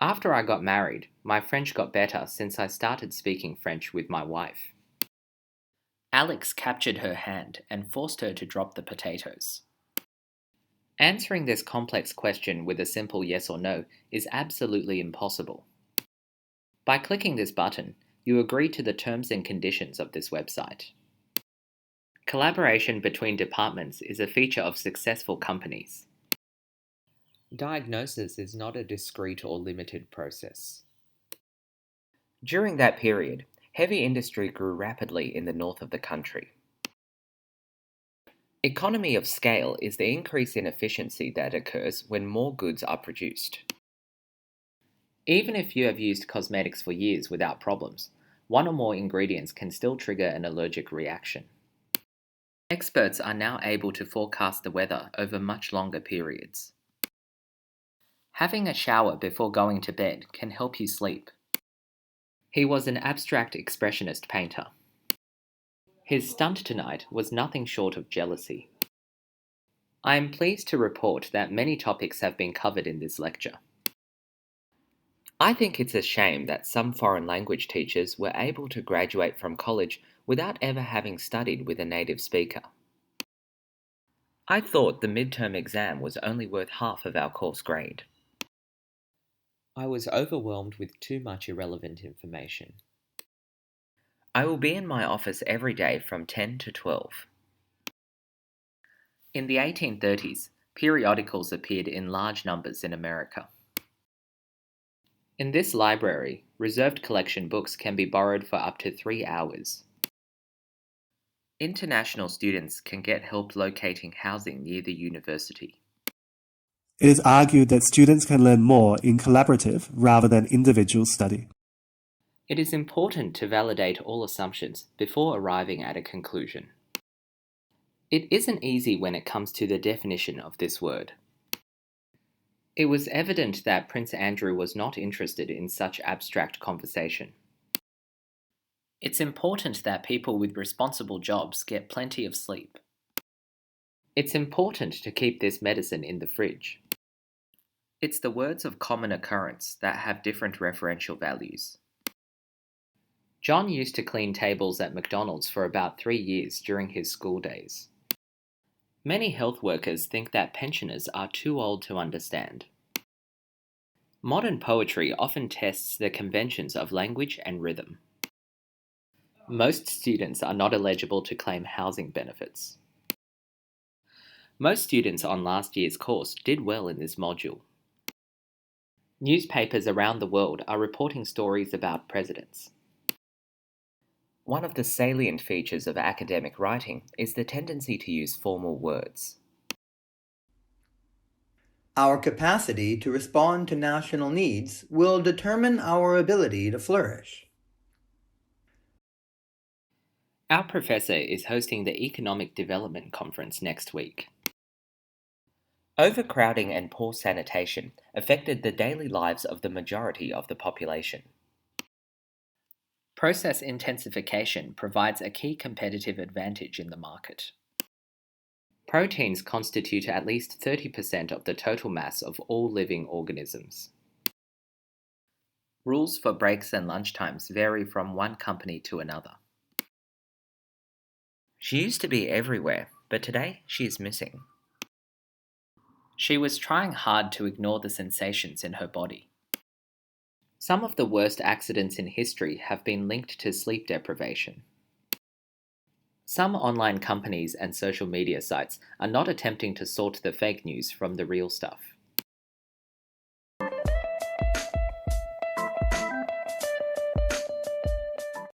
After I got married, my French got better since I started speaking French with my wife. Alex captured her hand and forced her to drop the potatoes. Answering this complex question with a simple yes or no is absolutely impossible. By clicking this button, you agree to the terms and conditions of this website. Collaboration between departments is a feature of successful companies. Diagnosis is not a discrete or limited process. During that period, heavy industry grew rapidly in the north of the country. Economy of scale is the increase in efficiency that occurs when more goods are produced. Even if you have used cosmetics for years without problems, one or more ingredients can still trigger an allergic reaction. Experts are now able to forecast the weather over much longer periods. Having a shower before going to bed can help you sleep. He was an abstract expressionist painter. His stunt tonight was nothing short of jealousy. I am pleased to report that many topics have been covered in this lecture. I think it's a shame that some foreign language teachers were able to graduate from college without ever having studied with a native speaker. I thought the midterm exam was only worth half of our course grade. I was overwhelmed with too much irrelevant information. I will be in my office every day from 10 to 12. In the 1830s, periodicals appeared in large numbers in America. In this library, reserved collection books can be borrowed for up to 3 hours. International students can get help locating housing near the university. It is argued that students can learn more in collaborative rather than individual study. It is important to validate all assumptions before arriving at a conclusion. It isn't easy when it comes to the definition of this word. It was evident that Prince Andrew was not interested in such abstract conversation. It's important that people with responsible jobs get plenty of sleep. It's important to keep this medicine in the fridge. It's the words of common occurrence that have different referential values. John used to clean tables at McDonald's for about 3 years during his school days. Many health workers think that pensioners are too old to understand. Modern poetry often tests the conventions of language and rhythm. Most students are not eligible to claim housing benefits. Most students on last year's course did well in this module. Newspapers around the world are reporting stories about presidents. One of the salient features of academic writing is the tendency to use formal words. Our capacity to respond to national needs will determine our ability to flourish. Our professor is hosting the Economic Development Conference next week. Overcrowding and poor sanitation affected the daily lives of the majority of the population. Process intensification provides a key competitive advantage in the market. Proteins constitute at least 30% of the total mass of all living organisms. Rules for breaks and lunchtimes vary from one company to another. She used to be everywhere, but today she is missing. She was trying hard to ignore the sensations in her body. Some of the worst accidents in history have been linked to sleep deprivation. Some online companies and social media sites are not attempting to sort the fake news from the real stuff.